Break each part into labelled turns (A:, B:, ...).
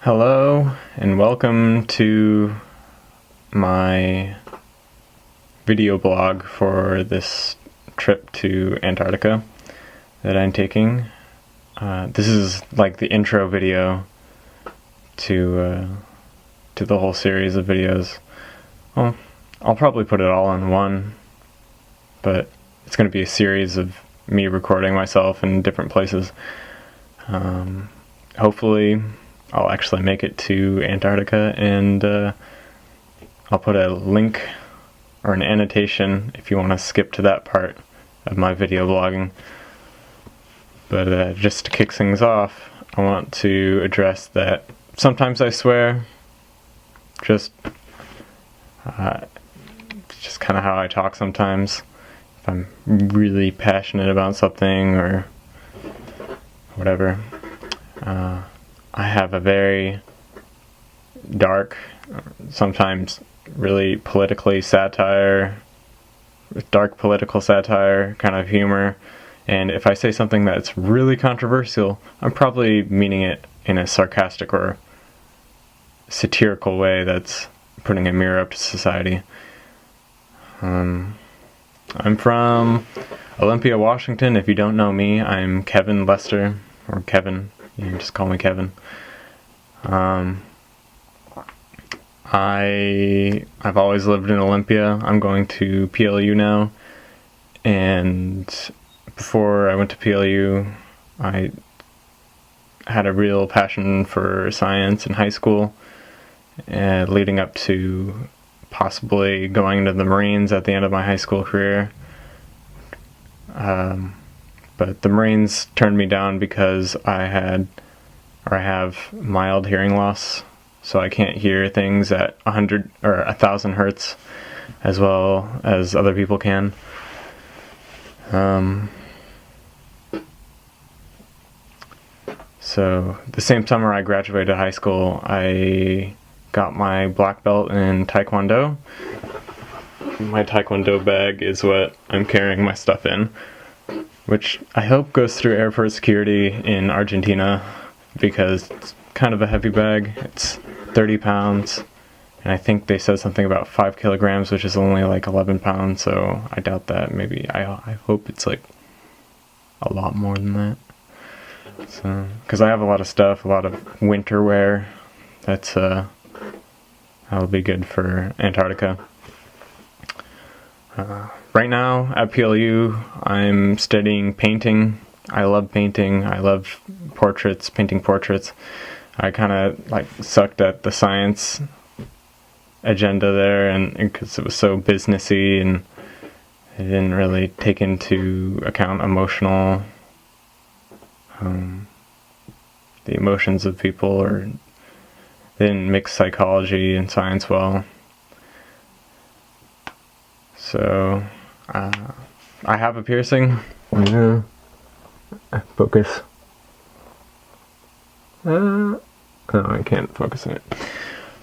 A: Hello and welcome to my video blog for this trip to Antarctica that I'm taking. This is like the intro video to the whole series of videos. Well, I'll probably put it all in one, but it's going to be a series of me recording myself in different places. Hopefully I'll actually make it to Antarctica, and I'll put a link or an annotation if you want to skip to that part of my video blogging. But just to kick things off, I want to address that sometimes I swear, just kind of how I talk sometimes. If I'm really passionate about something or whatever. I have a very dark, sometimes really dark political satire kind of humor, and if I say something that's really controversial, I'm probably meaning it in a sarcastic or satirical way that's putting a mirror up to society. I'm from Olympia, Washington. If you don't know me, I'm Kevin Lester, or Kevin. You can just call me Kevin. I've always lived in Olympia. I'm going to PLU now, and before I went to PLU, I had a real passion for science in high school, leading up to possibly going into the Marines at the end of my high school career. But the Marines turned me down because I have mild hearing loss, so I can't hear things at 100 or 1,000 hertz as well as other people can. So the same summer I graduated high school, I got my black belt in Taekwondo. My Taekwondo bag is what I'm carrying my stuff in, which I hope goes through airport security in Argentina, because it's kind of a heavy bag. It's 30 pounds, and I think they said something about 5 kilograms, which is only like 11 pounds, so I doubt that. Maybe, I hope it's like a lot more than that. So, because I have a lot of stuff, a lot of winter wear, that'll be good for Antarctica. Right now at PLU, I'm studying painting. I love painting. I love painting portraits. I kind of sucked at the science agenda there, and because it was so businessy and it didn't really take into account the emotions of people, or they didn't mix psychology and science well. So, I have a piercing. Yeah. Focus. Oh, I can't focus on it.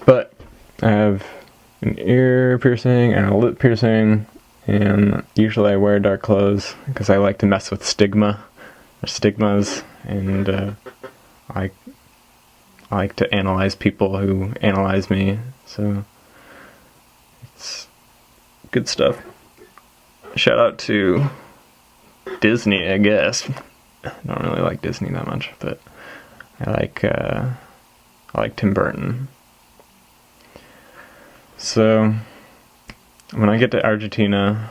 A: But I have an ear piercing and a lip piercing, and usually I wear dark clothes because I like to mess with stigmas, and I like to analyze people who analyze me, so it's good stuff. Shout out to Disney, I guess. I don't really like Disney that much, but I like Tim Burton. So when I get to Argentina,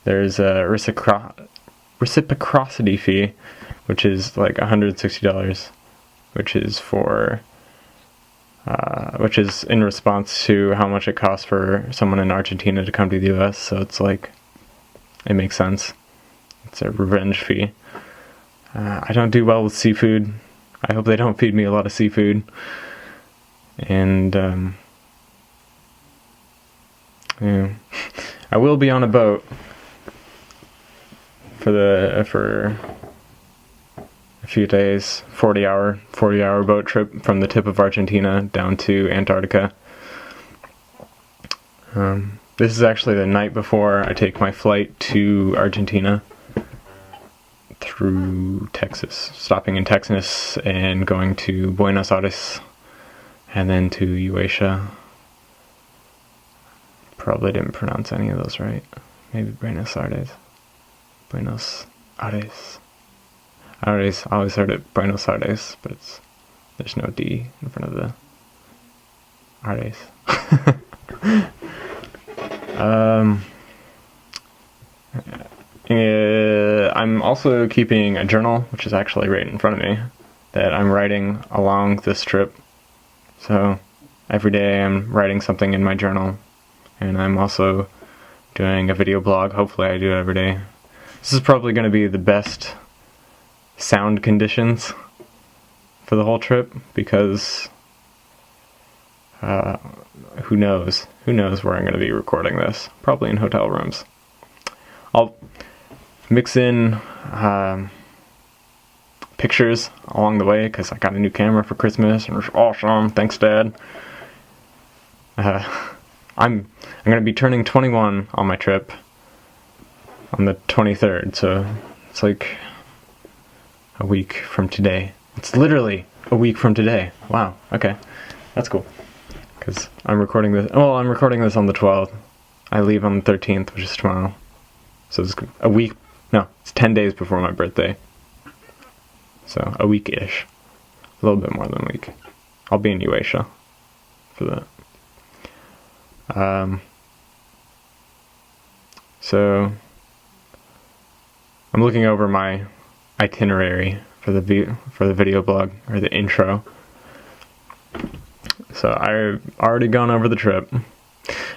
A: there's a reciprocity fee, which is like $160, which is in response to how much it costs for someone in Argentina to come to the US. So it's like, it makes sense. It's a revenge fee. I don't do well with seafood. I hope they don't feed me a lot of seafood. And yeah. I will be on a boat for a few days, 40-hour boat trip from the tip of Argentina down to Antarctica. This is actually the night before I take my flight to Argentina through Texas, stopping in Texas and going to Buenos Aires and then to Eurasia. Probably didn't pronounce any of those right. Maybe Buenos Aires. Buenos Aires. I always heard it Buenos Aires, but there's no D in front of the Aires. I'm also keeping a journal, which is actually right in front of me, that I'm writing along this trip. So every day I'm writing something in my journal, and I'm also doing a video blog. Hopefully I do it every day. This is probably going to be the best sound conditions for the whole trip, because who knows where I'm going to be recording this. Probably in hotel rooms. I'll mix in pictures along the way, because I got a new camera for Christmas and it's awesome. Thanks, Dad. I'm going to be turning 21 on my trip on the 23rd, so it's like a week from today. It's literally a week from today. Wow, okay. That's cool. Because I'm recording this on the 12th. I leave on the 13th, which is tomorrow. So it's a week, no, it's 10 days before my birthday. So a week-ish. A little bit more than a week. I'll be in Eurasia for that. So I'm looking over my itinerary for the video blog, or the intro. So I've already gone over the trip.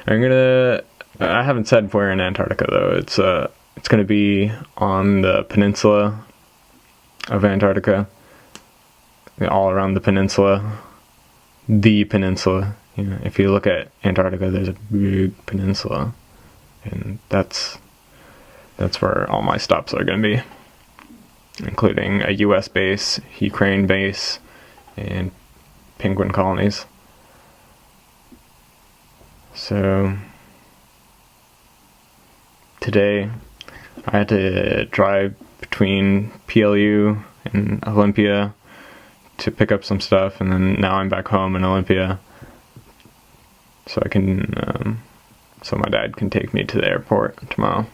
A: I haven't said where in Antarctica though. It's gonna be on the peninsula of Antarctica, all around the peninsula. The peninsula. You know, if you look at Antarctica, there's a big peninsula, and that's where all my stops are gonna be, including a U.S. base, Ukraine base, and penguin colonies. So today I had to drive between PLU and Olympia to pick up some stuff, and then now I'm back home in Olympia, so I can so my dad can take me to the airport tomorrow.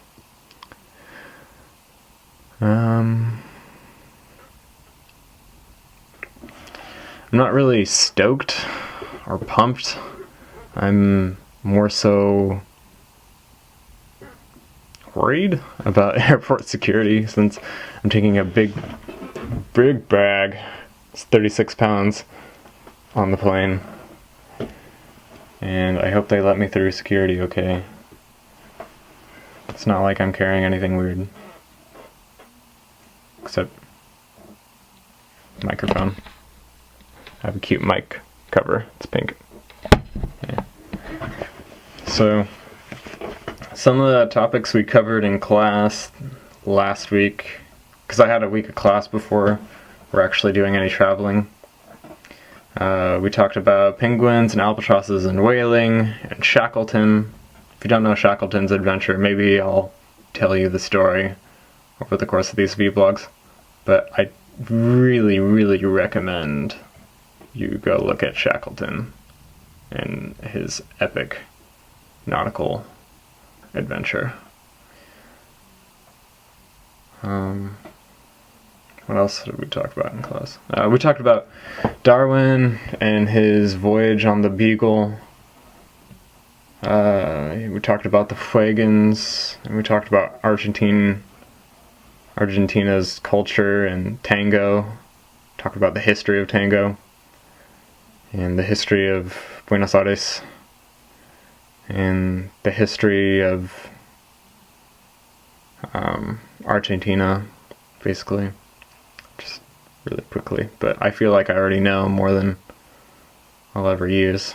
A: I'm not really stoked or pumped. I'm more so worried about airport security, since I'm taking a big bag. It's 36 pounds on the plane, and I hope they let me through security okay. It's not like I'm carrying anything weird, except microphone. I have a cute mic cover. It's pink. Yeah. So some of the topics we covered in class last week, because I had a week of class before we're actually doing any traveling. We talked about penguins and albatrosses and whaling and Shackleton. If you don't know Shackleton's adventure, maybe I'll tell you the story over the course of these vlogs. But I really, really recommend you go look at Shackleton and his epic nautical adventure. What else did we talk about in class? We talked about Darwin and his voyage on the Beagle. We talked about the Fuegians, and we talked about Argentina's culture and tango. Talked about the history of tango and the history of Buenos Aires and the history of Argentina, basically. Just really quickly, but I feel like I already know more than I'll ever use.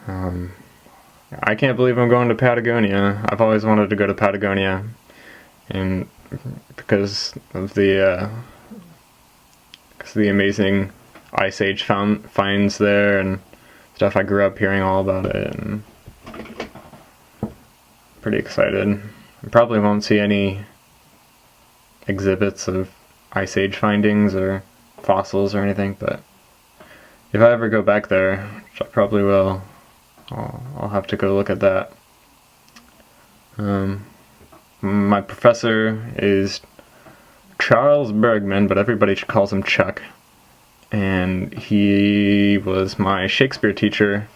A: I can't believe I'm going to Patagonia. I've always wanted to go to Patagonia, and because of the amazing Ice Age finds there and stuff. I grew up hearing all about it, and pretty excited. I probably won't see any exhibits of Ice Age findings or fossils or anything, but if I ever go back there, which I probably will, I'll have to go look at that. My professor is Charles Bergman, but everybody calls him Chuck. And he was my Shakespeare teacher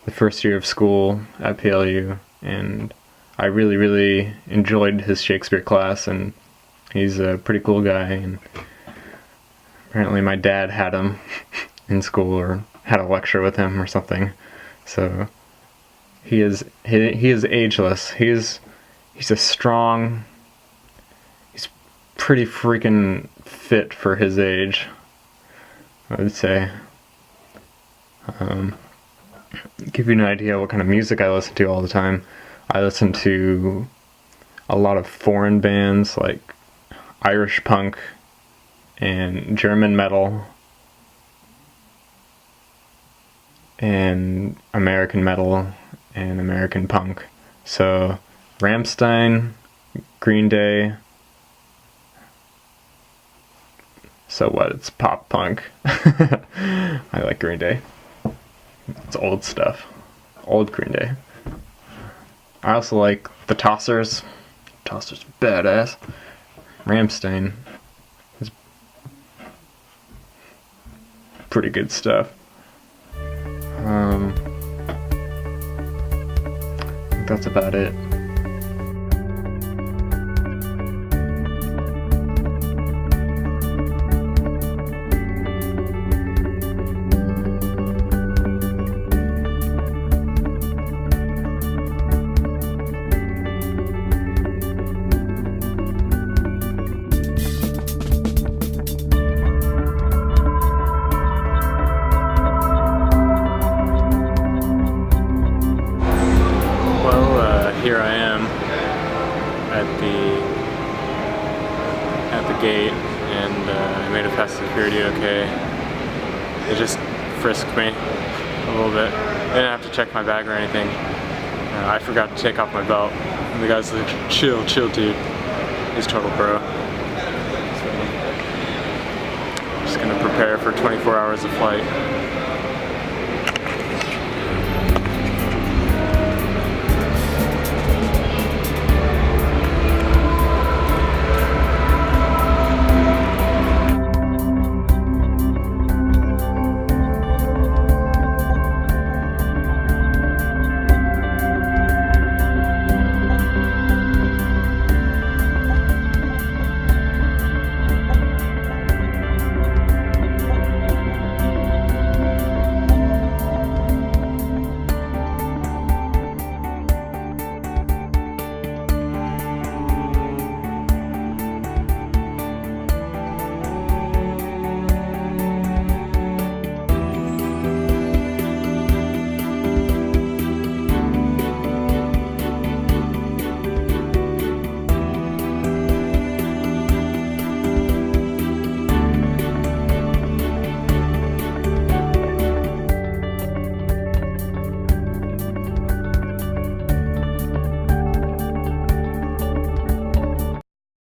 A: the first year of school at PLU, and I really, really enjoyed his Shakespeare class, and he's a pretty cool guy, and apparently my dad had him in school or had a lecture with him or something. So he is ageless. He's a strong, he's pretty freaking fit for his age, I would say. Give you an idea what kind of music I listen to all the time. I listen to a lot of foreign bands like Irish punk and German metal and American metal and American punk. So Rammstein, Green Day. So what? It's pop punk. I like Green Day. It's old stuff. Old Green Day. I also like the Tossers. Tossers are badass. Rammstein is pretty good stuff. I think that's about it. Here I am at the gate, and I made it past security okay. They just frisked me a little bit. They didn't have to check my bag or anything. I forgot to take off my belt. And the guy's like, chill dude. He's total bro. So, I'm just gonna prepare for 24 hours of flight.